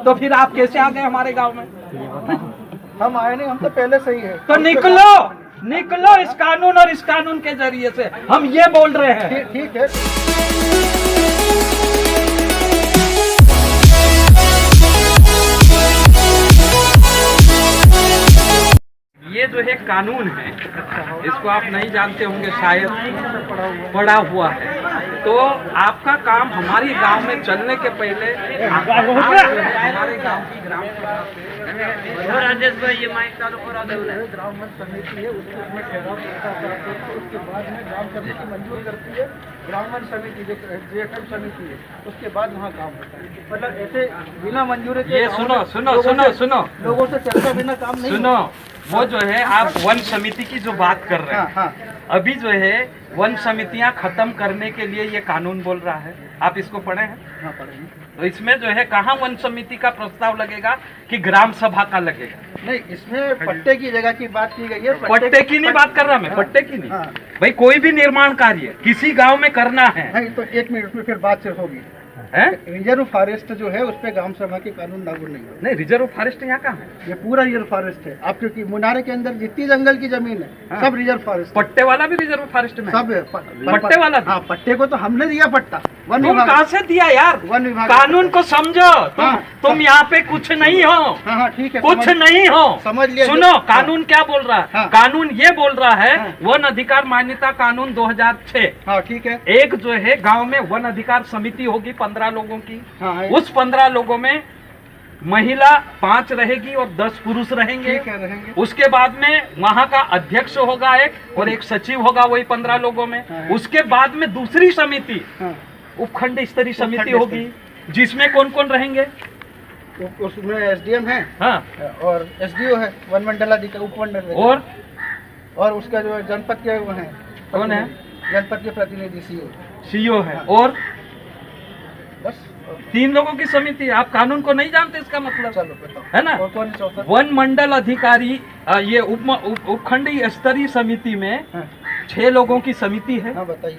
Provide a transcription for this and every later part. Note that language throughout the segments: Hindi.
तो फिर आप कैसे आ गए हमारे गांव में? हम आए नहीं, हम तो पहले से ही है। तो निकलो, निकलो इस कानून और इस कानून के जरिए से, हम ये बोल रहे हैं। ठीक है। ये जो है कानून है, इसको आप नहीं जानते होंगे शायद, पड़ा हुआ है। तो आपका काम हमारी गांव में चलने के पहले हमारे गांव की ग्राम राजेश भाई ये माइक चालू करा दो। ग्राम समिति है, उसमें ठहराव उसके बाद में ग्राम समिति मंजूर करती है। ग्राम समिति जो GFM समिति है, उसके बाद वहाँ काम होता है। मतलब ऐसे बिना मंजूरी के, ये सुनो सुनो सुनो सुनो, लोगों से चर्चा बिना काम नहीं। सुनो, वो जो है आप वन समिति की जो बात कर रहे हैं, हाँ। अभी जो है वन समितियां खत्म करने के लिए ये कानून बोल रहा है, आप इसको पढ़े हैं? हाँ, पढ़ेंगे। तो इसमें जो है कहाँ वन समिति का प्रस्ताव लगेगा कि ग्राम सभा का लगेगा? नहीं, इसमें पट्टे की जगह की बात की गई है। पट्टे की नहीं बात कर रहा मैं, पट्टे की नहीं। हाँ। भाई कोई भी निर्माण कार्य किसी गांव में करना है, नहीं तो 1 मिनट में फिर बात सिर्फ होगी। हैं? रिजर्व फॉरेस्ट जो है उस पे ग्राम सभा के कानून लागू नहीं है। नहीं, रिजर्व फॉरेस्ट यहाँ कहाँ है? ये पूरा रिजर्व फॉरेस्ट है। आप क्योंकि मुनारे के अंदर जितनी जंगल की जमीन है, हाँ। सब रिजर्व फॉरेस्ट। पट्टे वाला भी रिजर्व फॉरेस्ट में? सब है। पट्टे वाला? हाँ, पट्टे को तो हमने दिया पट्टा। वन तुम विभाग कहाँ से दिया यार? वन विभाग। कानून को समझो तुम। हाँ। तुम यहाँ पे कुछ नहीं हो। हाँ, ठीक है, कुछ नहीं हो, समझ लिया। सुनो, कानून क्या बोल रहा है? हाँ। कानून ये बोल रहा है, हाँ। वन अधिकार मान्यता कानून 2006। हाँ, ठीक है। एक जो है गांव में वन अधिकार समिति होगी 15 लोगों की। हाँ, है। उस 15 लोगों में महिला 5 रहेगी और 10 पुरुष रहेंगे। ठीक है, रहेंगे। उसके बाद में वहाँ का अध्यक्ष होगा एक, और एक सचिव होगा वही 15 लोगों में। हाँ। उसके बाद में दूसरी समिति, हाँ, उपखंड स्तरीय समिति उपखंड होगी, जिसमें कौन कौन रहेंगे? उसमें SDM है। हाँ, और SDO है, वन मंडलाधिकारी, उपमंडल। और उसका जो जनपद के वो है, कौन है? जनपद के प्रतिनिधि CEO है। और बस 3 लोगों की समिति है। आप कानून को नहीं जानते, इसका मतलब चलो बताओ, है ना? और कौन चौथा? वन मंडल अधिकारी, ये उपखंडीय स्तरीय समिति में हाँ। 6 लोगों की समिति है। हाँ, बताइए।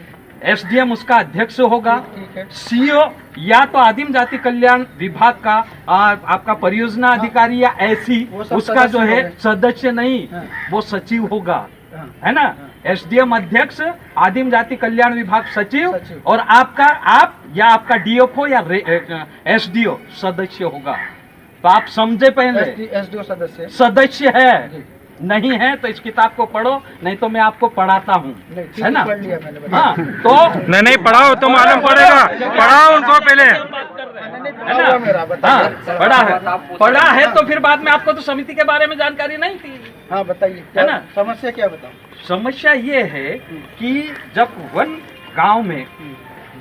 SDM उसका अध्यक्ष होगा। ठीक है। CEO या तो आदिम जाति कल्याण विभाग का आपका परियोजना अधिकारी या ऐसी, वो सब उसका जो सदस्य है होंगे। सदस्य नहीं, हाँ। वो सचिव होगा, हाँ। है ना? SDM अध्यक्ष, आदिम जाति कल्याण विभाग सचिव, सचिव। और आप या आपका DFO या SDO सदस्य होगा। तो आप समझे पहले, SDO सदस्य है। जी। नहीं है तो इस किताब को पढ़ो, नहीं तो मैं आपको पढ़ाता हूँ, नहीं, ठीक है ना? पढ़ लिया मैंने, बताया। हाँ, तो नहीं पढ़ाओ तो मालूम पड़ेगा, पढ़ाओ उनको पहले। है ना? हाँ, पढ़ा है तो फिर बाद में आपको तो समिति के बारे में जानकारी नहीं थी। हाँ, बताइए, है ना? समस्या क्या बताओ? समस्या ये है कि जब वन गांव में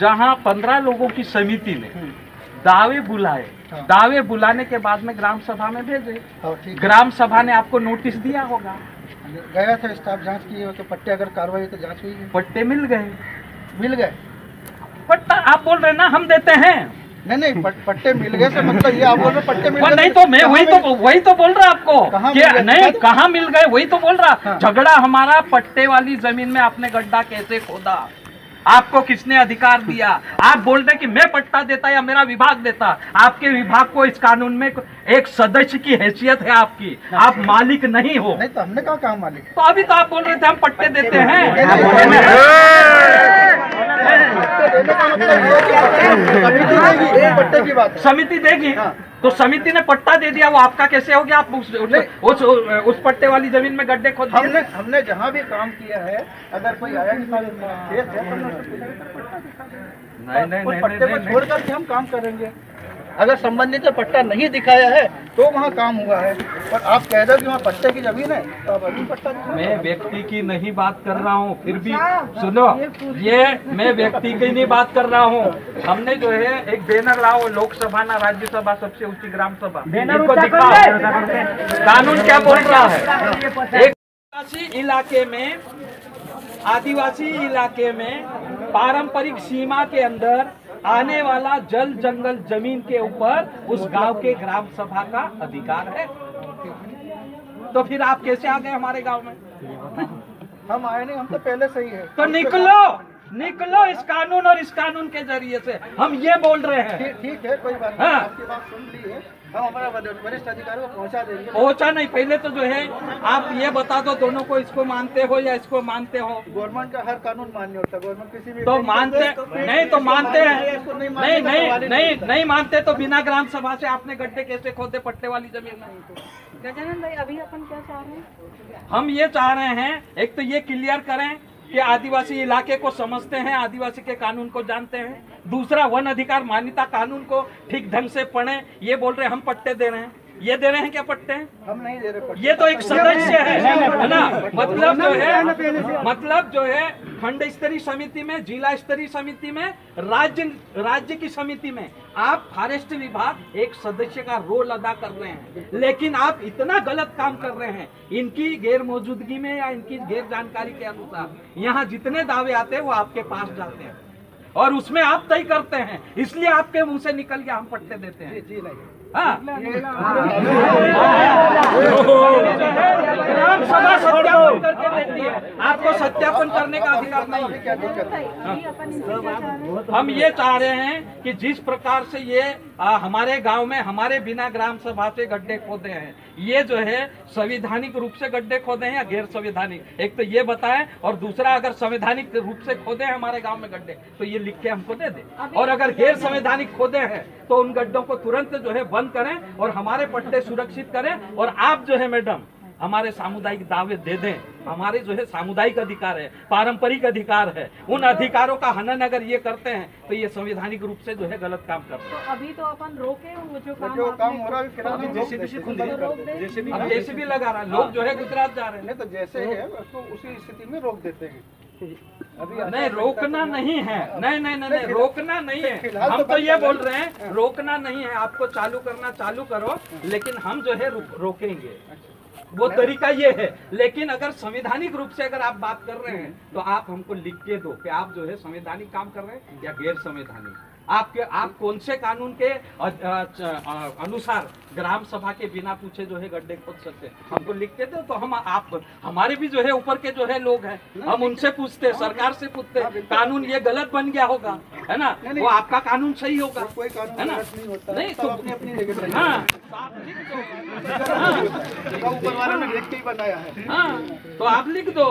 जहाँ 15 लोगों की समिति ने दावे बुलाए, हाँ। दावे बुलाने के बाद में ग्राम सभा में भेजे, हाँ, ठीक है। ग्राम सभा ने आपको नोटिस दिया होगा, गया था स्टाफ, जांच की हो तो पट्टे अगर कार्रवाई तो जांच हुई है। पट्टे मिल गए। मिल गए? पट्टा आप बोल रहे हैं ना, हम देते हैं। नहीं, पट्टे मिल गए से मतलब ये आप बोल रहे पट्टे मिल वो गए? नहीं तो मैं वही तो बोल रहा आपको कहाँ कि मिल गए? नहीं, कहाँ मिल गए वही तो बोल रहा। हाँ। झगड़ा हमारा पट्टे वाली जमीन में आपने गड्ढा कैसे खोदा, आपको किसने अधिकार दिया? आप बोल रहे कि मैं पट्टा देता या मेरा विभाग देता। आपके विभाग को इस कानून में एक सदस्य की हैसियत है आपकी, आप मालिक नहीं हो। नहीं तो हमने कहा मालिक? तो अभी तो आप बोल रहे थे हम पट्टे देते हैं। पट्टे की बात है। समिति देगी। हाँ। तो समिति ने पट्टा दे दिया, वो आपका कैसे हो गया? आप उस पट्टे वाली जमीन में गड्ढे खोद दिए। हमने जहाँ भी काम किया है, अगर कोई आया खेत है तो हमने उसको पूछा कि पट्टा दिखा दो। नहीं, पट्टे को छोड़ करके हम काम करेंगे। अगर संबंधित ने पट्टा नहीं दिखाया है तो वहाँ काम हुआ है, और आप कह रहे हो कि वहाँ पट्टे की जमीन है तो आप अभी पट्टा दिखाओ। मैं व्यक्ति की नहीं बात कर रहा हूँ, फिर भी सुनो, ये मैं व्यक्ति की नहीं बात कर रहा हूँ। हमने जो है एक बैनर लाओ, लोकसभा ना राज्यसभा सबसे ऊंची ग्राम सभा, इनको दिखाओ कानून क्या बोल रहा है। एक आदिवासी इलाके में पारंपरिक सीमा के अंदर आने वाला जल जंगल जमीन के ऊपर उस गांव के ग्राम सभा का अधिकार है। तो फिर आप कैसे आ गए हमारे गांव में? हम आए नहीं, हम तो पहले से ही है। तो निकलो, निकलो इस कानून और इस कानून के जरिए से, हम ये बोल रहे हैं। ठीक है, कोई बात नहीं, हाँ। आपकी बात सुन ली है, हम हमारा वरिष्ठ अधिकारियों को पहुंचा देंगे। पहुंचा नहीं, पहले तो जो है आप ये बता दो दोनों को, इसको मानते हो या इसको मानते हो? गवर्नमेंट का हर कानून मान्य होता है, गवर्नमेंट किसी भी तो मानते नहीं तो मानते हैं, नहीं नहीं नहीं नहीं मानते तो बिना ग्राम सभा से आपने गड्ढे कैसे खोदे पट्टे वाली जमीन में? गजानन भाई, अभी अपन क्या चाह रहे हैं? हम ये चाह रहे हैं, एक तो ये क्लियर करें कि आदिवासी इलाके को समझते हैं, आदिवासी के कानून को जानते हैं। दूसरा, वन अधिकार मान्यता कानून को ठीक ढंग से पढ़ें। ये बोल रहे हम पट्टे दे रहे हैं, ये दे रहे हैं क्या पट्टे? हम नहीं दे रहे। ये तो एक सदस्य है ना, मतलब जो है खंड स्तरीय समिति में, जिला स्तरीय समिति में, राज्य की समिति में आप फॉरेस्ट विभाग एक सदस्य का रोल अदा कर रहे हैं, लेकिन आप इतना गलत काम कर रहे हैं। इनकी गैर मौजूदगी में या इनकी गैर जानकारी के अनुसार यहाँ जितने दावे आते हैं वो आपके पास जाते हैं और उसमें आप तय करते हैं, इसलिए आपके मुंह से निकल के हम पट्टे देते हैं। जी नहीं, हाँ। ग्राम सभा सत्यापन करके देती है, आपको सत्यापन करने का अधिकार नहीं है। क्या दिक्कत है? अभी अपन इसमें क्या चाह रहे हैं? हम ये चाह रहे हैं कि जिस प्रकार से ये हमारे गांव में हमारे बिना ग्राम सभा से गड्ढे खोदे हैं, ये जो है संवैधानिक रूप से गड्ढे खोदे हैं या गैर संवैधानिक, एक तो ये बताएं, और दूसरा अगर संवैधानिक रूप से खोदे हैं हमारे गांव में गड्ढे तो ये लिख के हमको दे दे, और अगर गैर संवैधानिक खोदे हैं तो उन गड्ढों को तुरंत जो है बंद करें और हमारे पट्टे सुरक्षित करें। और आप जो है मैडम हमारे सामुदायिक दावे दे दें, हमारे जो है सामुदायिक अधिकार है, पारंपरिक अधिकार है, उन अधिकारों का हनन अगर ये करते हैं तो ये संवैधानिक रूप से जो है गलत काम करते हैं। तो अभी तो अपन रोके वो जो काम जो काम आपने- हो रहा है फिलहाल हम जेसीबी रोक खुल देते हैं। रोक दे। अब जेसीबी लगा रहा है, लोग जो है गुजरात जा रहे हैं। नहीं तो जैसे है उसको उसी स्थिति में रोक देते हैं। अभी नहीं, रोकना नहीं है, नहीं नहीं नहीं, नहीं रोकना नहीं है। फिलहाल हम तो तो ये बंद बोल कर- रहे हैं रोकना नहीं है, आपको चालू करना चालू करो, लेकिन हम जो है रोकेंगे, वो तरीका ये है। लेकिन अगर संवैधानिक रूप से अगर आप बात कर रहे हैं तो आप हमको लिख के दो कि आप जो है संवैधानिक काम कर रहे हैं या गैर संवैधानिक। आप कौन से कानून के अनुसार ग्राम सभा के बिना पूछे जो है गड्ढे खोद सकते हैं, हमको लिख के दो तो हम आप हमारे भी जो है ऊपर के जो है लोग हैं, हम उनसे पूछते हैं, सरकार से पूछते हैं, कानून ये गलत बन गया होगा, है ना, वो आपका कानून सही होगा, कोई कानून है ना? गलत नहीं होता, नहीं सब तो अपनी अपनी जगह पे हाँ, तो आप लिख दो। ऊपर वाले ने लिख के ही बनाया है। हाँ, तो आप लिख दो।